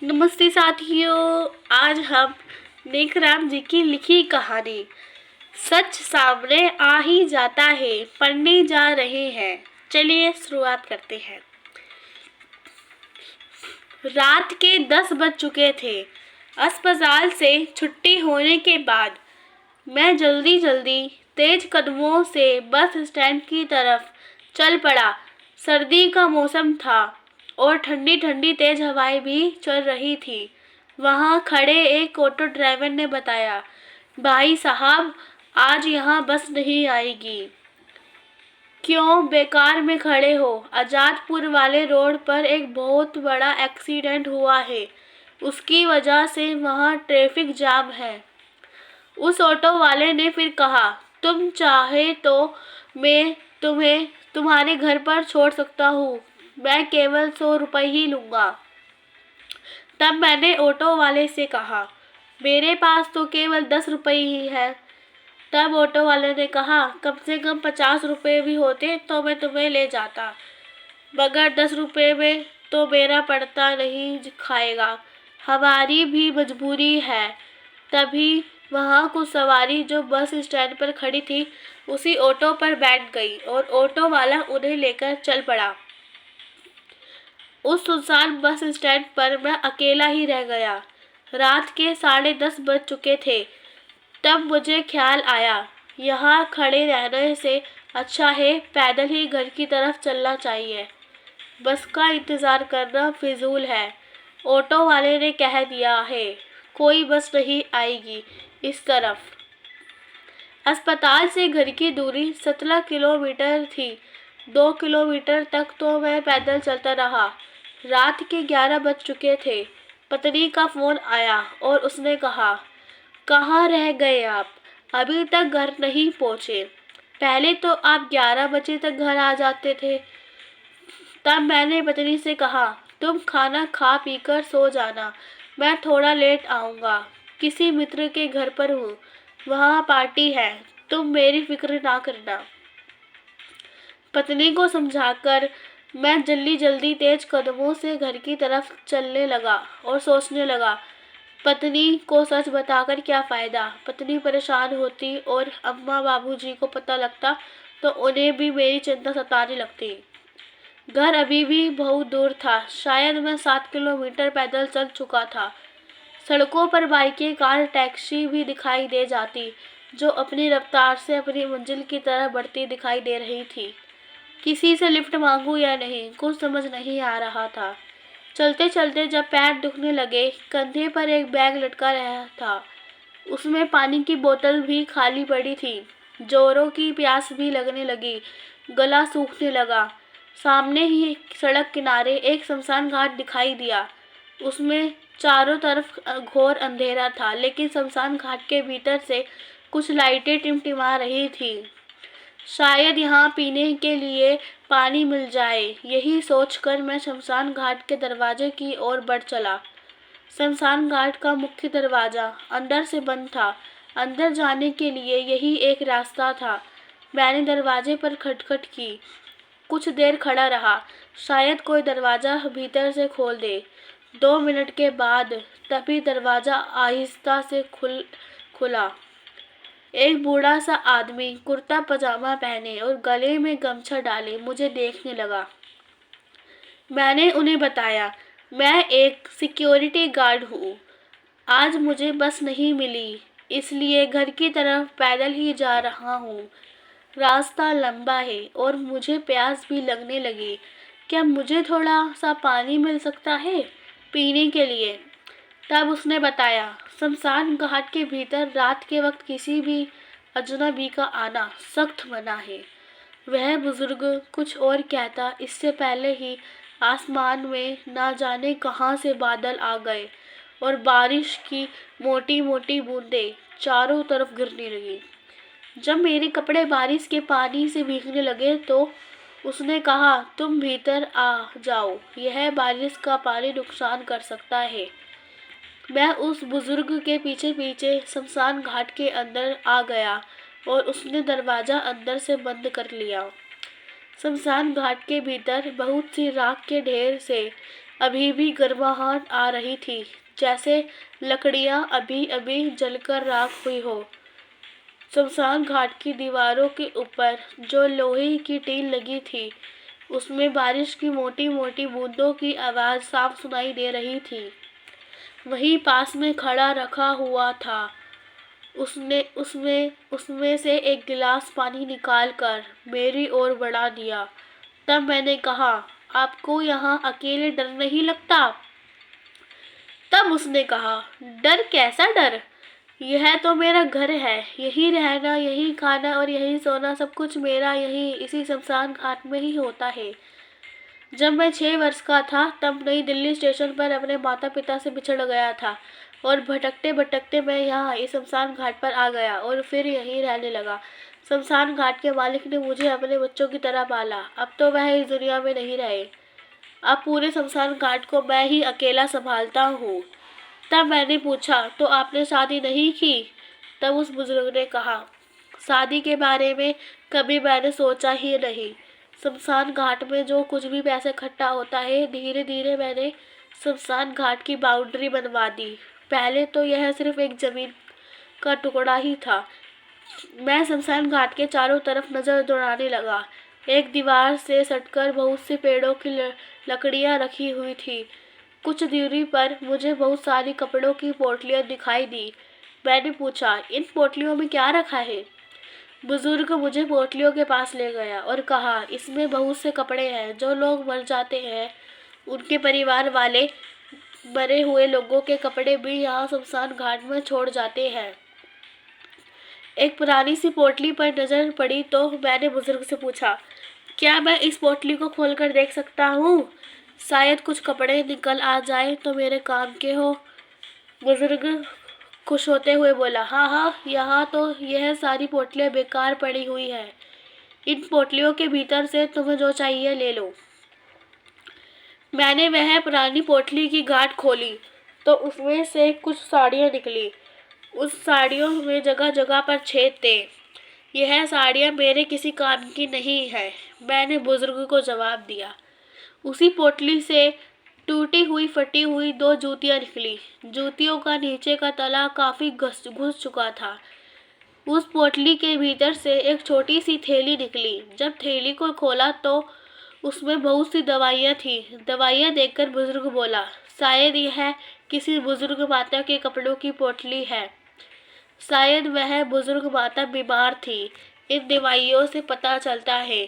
नमस्ते साथियों, आज हम नेकराम जी की लिखी कहानी सच सामने आ ही जाता है पढ़ने जा रहे हैं। चलिए शुरुआत करते हैं। रात के 10 बज चुके थे। अस्पताल से छुट्टी होने के बाद मैं जल्दी जल्दी तेज कदमों से बस स्टैंड की तरफ चल पड़ा। सर्दी का मौसम था और ठंडी ठंडी तेज हवाएं भी चल रही थी। वहां खड़े एक ऑटो ड्राइवर ने बताया, भाई साहब, आज यहाँ बस नहीं आएगी। क्यों बेकार में खड़े हो? आजादपुर वाले रोड पर एक बहुत बड़ा एक्सीडेंट हुआ है, उसकी वजह से वहाँ ट्रैफिक जाम है। उस ऑटो वाले ने फिर कहा, तुम चाहे तो मैं तुम्हें तुम्हारे घर पर छोड़ सकता हूँ, मैं केवल 100 रुपये ही लूँगा। तब मैंने ऑटो वाले से कहा, मेरे पास तो केवल 10 रुपये ही है। तब ऑटो वाले ने कहा, कम से कम 50 रुपये भी होते तो मैं तुम्हें ले जाता, मगर 10 रुपये में तो मेरा पड़ता नहीं खाएगा, हमारी भी मजबूरी है। तभी वहाँ कुछ सवारी जो बस स्टैंड पर खड़ी थी उसी ऑटो पर बैठ गई और ऑटो वाला उन्हें लेकर चल पड़ा। उस सुनसान बस स्टैंड पर मैं अकेला ही रह गया। रात के 10:30 बज चुके थे। तब मुझे ख्याल आया, यहाँ खड़े रहने से अच्छा है पैदल ही घर की तरफ चलना चाहिए। बस का इंतज़ार करना फिजूल है। ऑटो वाले ने कह दिया है, कोई बस नहीं आएगी इस तरफ। अस्पताल से घर की दूरी 17 किलोमीटर थी। 2 किलोमीटर तक तो मैं पैदल चलता रहा। रात के 11 बज चुके थे। पत्नी का फ़ोन आया और उसने कहा, कहाँ रह गए आप? अभी तक घर नहीं पहुँचे। पहले तो आप 11 बजे तक घर आ जाते थे। तब मैंने पत्नी से कहा, तुम खाना खा पीकर सो जाना, मैं थोड़ा लेट आऊँगा। किसी मित्र के घर पर हूँ, वहाँ पार्टी है, तुम मेरी फिक्र ना करना। पत्नी को समझाकर मैं जल्दी जल्दी तेज कदमों से घर की तरफ चलने लगा और सोचने लगा, पत्नी को सच बताकर क्या फ़ायदा। पत्नी परेशान होती और अम्मा बाबूजी को पता लगता तो उन्हें भी मेरी चिंता सताने लगती। घर अभी भी बहुत दूर था। शायद मैं 7 किलोमीटर पैदल चल चुका था। सड़कों पर बाइकें, कार, टैक्सी भी दिखाई दे जाती, जो अपनी रफ्तार से अपनी मंजिल की तरफ बढ़ती दिखाई दे रही थी। किसी से लिफ्ट मांगूं या नहीं, कुछ समझ नहीं आ रहा था। चलते चलते जब पैर दुखने लगे, कंधे पर एक बैग लटका रहा था, उसमें पानी की बोतल भी खाली पड़ी थी। जोरों की प्यास भी लगने लगी, गला सूखने लगा। सामने ही सड़क किनारे एक शमशान घाट दिखाई दिया। उसमें चारों तरफ घोर अंधेरा था, लेकिन शमशान घाट के भीतर से कुछ लाइटें टिमटिमा रही थी। शायद यहाँ पीने के लिए पानी मिल जाए। यही सोचकर मैं शमशान घाट के दरवाजे की ओर बढ़ चला। शमशान घाट का मुख्य दरवाज़ा अंदर से बंद था। अंदर जाने के लिए यही एक रास्ता था। मैंने दरवाजे पर खटखट की। कुछ देर खड़ा रहा, शायद कोई दरवाज़ा भीतर से खोल दे। 2 मिनट के बाद तभी दरवाज़ा आहिस्ता से खुला। एक बूढ़ा सा आदमी कुर्ता पजामा पहने और गले में गमछा डाले मुझे देखने लगा। मैंने उन्हें बताया, मैं एक सिक्योरिटी गार्ड हूँ। आज मुझे बस नहीं मिली, इसलिए घर की तरफ पैदल ही जा रहा हूँ। रास्ता लंबा है और मुझे प्यास भी लगने लगी। क्या मुझे थोड़ा सा पानी मिल सकता है पीने के लिए? तब उसने बताया, शमशान घाट के भीतर रात के वक्त किसी भी अजनबी का आना सख्त मना है। वह बुजुर्ग कुछ और कहता, इससे पहले ही आसमान में ना जाने कहाँ से बादल आ गए और बारिश की मोटी मोटी बूंदें चारों तरफ गिरने लगी। जब मेरे कपड़े बारिश के पानी से भीगने लगे तो उसने कहा, तुम भीतर आ जाओ, यह बारिश का पानी नुकसान कर सकता है। मैं उस बुजुर्ग के पीछे पीछे शमशान घाट के अंदर आ गया और उसने दरवाज़ा अंदर से बंद कर लिया। शमशान घाट के भीतर बहुत सी राख के ढेर से अभी भी गर्माहट आ रही थी, जैसे लकड़ियां अभी अभी जलकर राख हुई हो। शमशान घाट की दीवारों के ऊपर जो लोहे की टीन लगी थी, उसमें बारिश की मोटी मोटी बूंदों की आवाज़ साफ सुनाई दे रही थी। वहीं पास में खड़ा रखा हुआ था, उसने उसमें उसमें से एक गिलास पानी निकालकर मेरी ओर बढ़ा दिया। तब मैंने कहा, आपको यहाँ अकेले डर नहीं लगता? तब उसने कहा, डर? कैसा डर? यह तो मेरा घर है, यही रहना, यही खाना और यही सोना, सब कुछ मेरा यही इसी शमशान घाट में ही होता है। जब मैं 6 वर्ष का था तब नई दिल्ली स्टेशन पर अपने माता पिता से बिछड़ गया था और भटकते भटकते मैं यहाँ इस शमशान घाट पर आ गया और फिर यहीं रहने लगा। शमशान घाट के मालिक ने मुझे अपने बच्चों की तरह पाला। अब तो वह इस दुनिया में नहीं रहे। अब पूरे शमशान घाट को मैं ही अकेला संभालता हूँ। तब मैंने पूछा, तो आपने शादी नहीं की? तब उस बुजुर्ग ने कहा, शादी के बारे में कभी मैंने सोचा ही नहीं। शमशान घाट में जो कुछ भी पैसे इकट्ठा होता है, धीरे धीरे मैंने शमशान घाट की बाउंड्री बनवा दी। पहले तो यह सिर्फ एक जमीन का टुकड़ा ही था। मैं शमशान घाट के चारों तरफ नजर दौड़ाने लगा। एक दीवार से सटकर बहुत से पेड़ों की लकड़ियां रखी हुई थी। कुछ दूरी पर मुझे बहुत सारी कपड़ों की पोटलियां दिखाई दी। मैंने पूछा, इन पोटलियों में क्या रखा है? बुजुर्ग मुझे पोटलियों के पास ले गया और कहा, इसमें बहुत से कपड़े हैं। जो लोग मर जाते हैं उनके परिवार वाले मरे हुए लोगों के कपड़े भी यहाँ शमशान घाट में छोड़ जाते हैं। एक पुरानी सी पोटली पर नजर पड़ी तो मैंने बुजुर्ग से पूछा, क्या मैं इस पोटली को खोलकर देख सकता हूँ? शायद कुछ कपड़े निकल आ जाए तो मेरे काम के हो। बुजुर्ग खुश होते हुए बोला, हाँ हाँ, यहाँ तो यह सारी पोटलियाँ बेकार पड़ी हुई हैं। इन पोटलियों के भीतर से तुम्हें जो चाहिए ले लो। मैंने वह पुरानी पोटली की गांठ खोली तो उसमें से कुछ साड़ियाँ निकली। उस साड़ियों में जगह जगह पर छेद थे। यह साड़ियाँ मेरे किसी काम की नहीं है, मैंने बुजुर्ग को जवाब दिया। उसी पोटली से टूटी हुई फटी हुई 2 जूतियाँ निकली। जूतियों का नीचे का तला काफी घुस चुका था। उस पोटली के भीतर से एक छोटी सी थैली निकली। जब थैली को खोला तो उसमें बहुत सी दवाइयाँ थी। दवाइयाँ देखकर बुजुर्ग बोला, शायद यह किसी बुजुर्ग माता के कपड़ों की पोटली है। शायद वह बुजुर्ग माता बीमार थी। इन दवाइयों से पता चलता है।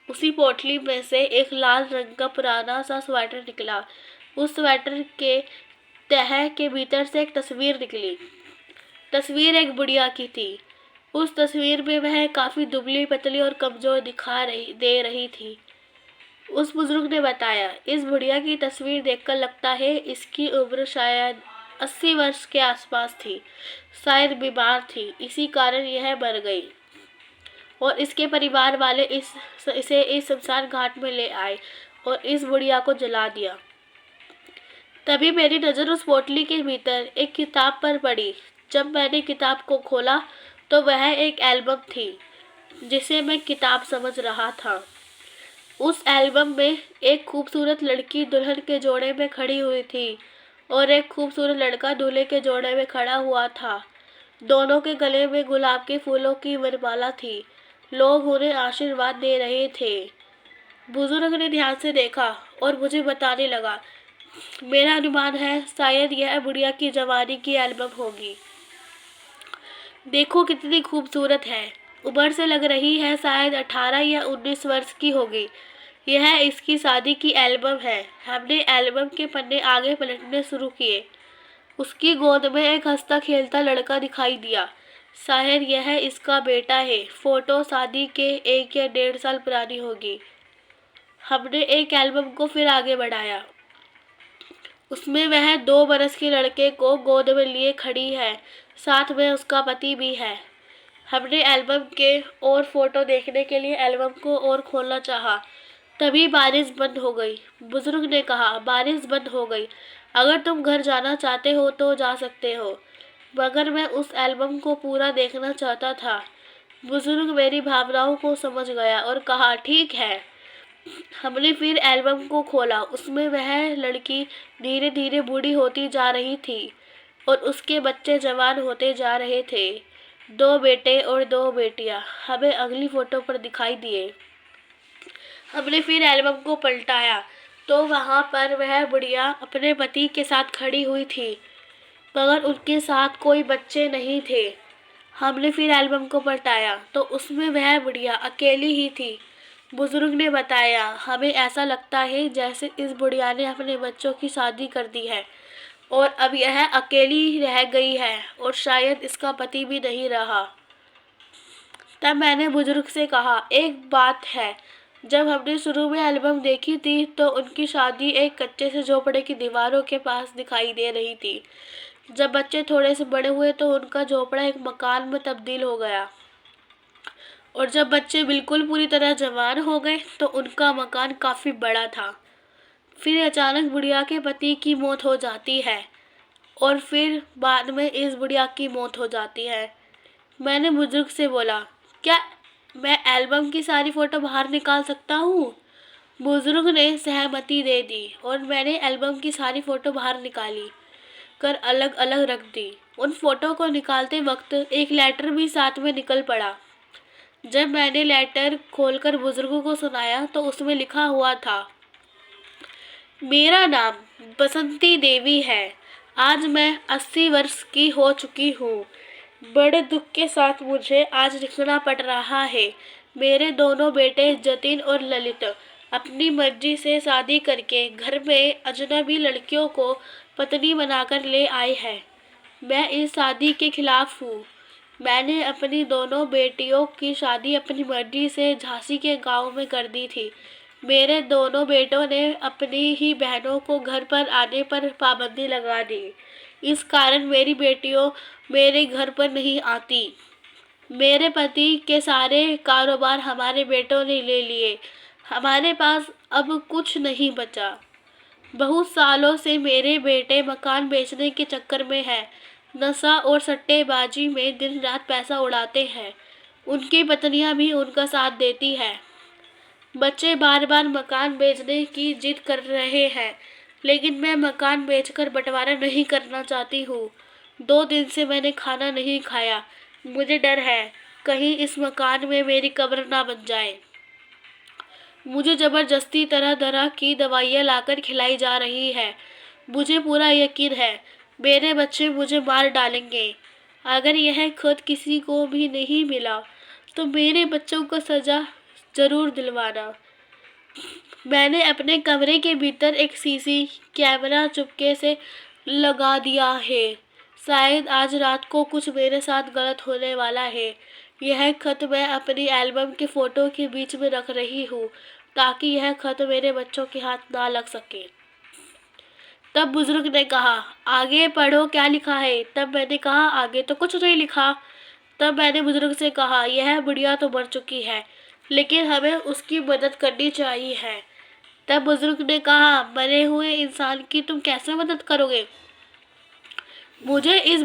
उसी पोटली में से एक लाल रंग का पुराना सा स्वेटर निकला। उस स्वेटर के तह के भीतर से एक तस्वीर निकली। तस्वीर एक बुढ़िया की थी। उस तस्वीर में वह काफी दुबली पतली और कमजोर दे रही थी। उस बुजुर्ग ने बताया, इस बुढ़िया की तस्वीर देखकर लगता है इसकी उम्र शायद 80 वर्ष के आसपास थी। शायद बीमार थी, इसी कारण यह मर गई और इसके परिवार वाले इसे इस शमशान घाट में ले आए और इस बुढ़िया को जला दिया। तभी मेरी नज़र उस पोटली के भीतर एक किताब पर पड़ी। जब मैंने किताब को खोला तो वह एक एल्बम थी जिसे मैं किताब समझ रहा था। उस एल्बम में एक खूबसूरत लड़की दुल्हन के जोड़े में खड़ी हुई थी और एक खूबसूरत लड़का दूल्हे के जोड़े में खड़ा हुआ था। दोनों के गले में गुलाब के फूलों की वरमाला थी। लोग उन्हें आशीर्वाद दे रहे थे। बुजुर्ग ने ध्यान से देखा और मुझे बताने लगा, मेरा अनुमान है शायद यह बुढ़िया की जवानी की एल्बम होगी। देखो कितनी खूबसूरत है। उम्र से लग रही है शायद 18 या 19 वर्ष की होगी। यह इसकी शादी की एल्बम है। हमने एल्बम के पन्ने आगे पलटने शुरू किए। उसकी गोद में एक हंसता खेलता लड़का दिखाई दिया। शायद यह इसका बेटा है। फोटो शादी के 1 या 1.5 साल पुरानी होगी। हमने एक एल्बम को फिर आगे बढ़ाया। उसमें वह 2 बरस के लड़के को गोद में लिए खड़ी है। साथ में उसका पति भी है। हमने एल्बम के और फोटो देखने के लिए एल्बम को और खोलना चाहा। तभी बारिश बंद हो गई। बुजुर्ग ने कहा, बारिश बंद हो गई। अगर तुम घर जाना चाहते हो तो जा सकते हो। मगर मैं उस एल्बम को पूरा देखना चाहता था। बुजुर्ग मेरी भावनाओं को समझ गया और कहा, ठीक है, हमने फिर एल्बम को खोला। उसमें वह लड़की धीरे धीरे बूढ़ी होती जा रही थी और उसके बच्चे जवान होते जा रहे थे। 2 बेटे और 2 बेटियां हमें अगली फोटो पर दिखाई दिए। हमने फिर एल्बम को पलटाया तो वहां पर वह बुढ़िया अपने पति के साथ खड़ी हुई थी, मगर उनके साथ कोई बच्चे नहीं थे। हमने फिर एल्बम को पलटाया तो उसमें वह बुढ़िया अकेली ही थी। बुजुर्ग ने बताया, हमें ऐसा लगता है जैसे इस बुढ़िया ने अपने बच्चों की शादी कर दी है और अब यह अकेली रह गई है और शायद इसका पति भी नहीं रहा। तब मैंने बुजुर्ग से कहा, एक बात है, जब हमने शुरू में एल्बम देखी थी तो उनकी शादी एक कच्चे से झोपड़े की दीवारों के पास दिखाई दे रही थी। जब बच्चे थोड़े से बड़े हुए तो उनका झोपड़ा एक मकान में तब्दील हो गया और जब बच्चे बिल्कुल पूरी तरह जवान हो गए तो उनका मकान काफ़ी बड़ा था। फिर अचानक बुढ़िया के पति की मौत हो जाती है और फिर बाद में इस बुढ़िया की मौत हो जाती है। मैंने बुजुर्ग से बोला, क्या मैं एल्बम की सारी फ़ोटो बाहर निकाल सकता हूँ? बुजुर्ग ने सहमति दे दी और मैंने एल्बम की सारी फ़ोटो बाहर निकाली कर अलग अलग रख दी। उन फ़ोटो को निकालते वक्त एक लेटर भी साथ में निकल पड़ा। जब मैंने लेटर खोलकर बुजुर्गों को सुनाया तो उसमें लिखा हुआ था, मेरा नाम बसंती देवी है। आज मैं 80 वर्ष की हो चुकी हूँ। बड़े दुख के साथ मुझे आज लिखना पड़ रहा है। मेरे दोनों बेटे जतिन और ललित अपनी मर्जी से शादी करके घर में अजनबी लड़कियों को पत्नी बनाकर ले आए हैं। मैं इस शादी के खिलाफ हूँ। मैंने अपनी दोनों बेटियों की शादी अपनी मर्जी से झांसी के गांव में कर दी थी। मेरे दोनों बेटों ने अपनी ही बहनों को घर पर आने पर पाबंदी लगा दी। इस कारण मेरी बेटियों मेरे घर पर नहीं आती। मेरे पति के सारे कारोबार हमारे बेटों ने ले लिए। हमारे पास अब कुछ नहीं बचा। बहुत सालों से मेरे बेटे मकान बेचने के चक्कर में हैं। नशा और सट्टेबाजी में दिन रात पैसा उड़ाते हैं। उनकी पत्नियां भी उनका साथ देती हैं। बच्चे बार बार मकान बेचने की जिद कर रहे हैं, लेकिन मैं मकान बेचकर बंटवारा नहीं करना चाहती हूँ। 2 दिन से मैंने खाना नहीं खाया। मुझे डर है कहीं इस मकान में मेरी कब्र ना बन जाए। मुझे जबरदस्ती तरह तरह की दवाइयाँ लाकर खिलाई जा रही है। मुझे पूरा यकीन है मेरे बच्चे मुझे मार डालेंगे। अगर यह खुद किसी को भी नहीं मिला तो मेरे बच्चों को सजा जरूर दिलवाना। मैंने अपने कमरे के भीतर एक सीसी कैमरा चुपके से लगा दिया है। शायद आज रात को कुछ मेरे साथ गलत होने वाला है। यह खत मैं अपनी एल्बम के फ़ोटो के बीच में रख रही हूँ ताकि यह खत मेरे बच्चों के हाथ ना लग सके। तब बुजुर्ग ने कहा, आगे पढ़ो क्या लिखा है। तब मैंने कहा, आगे तो कुछ नहीं लिखा। तब मैंने बुजुर्ग से कहा, यह बुढ़िया तो मर चुकी है, लेकिन हमें उसकी मदद करनी चाहिए है। तब बुजुर्ग ने कहा, मरे हुए इंसान की तुम कैसे मदद करोगे? मुझे इस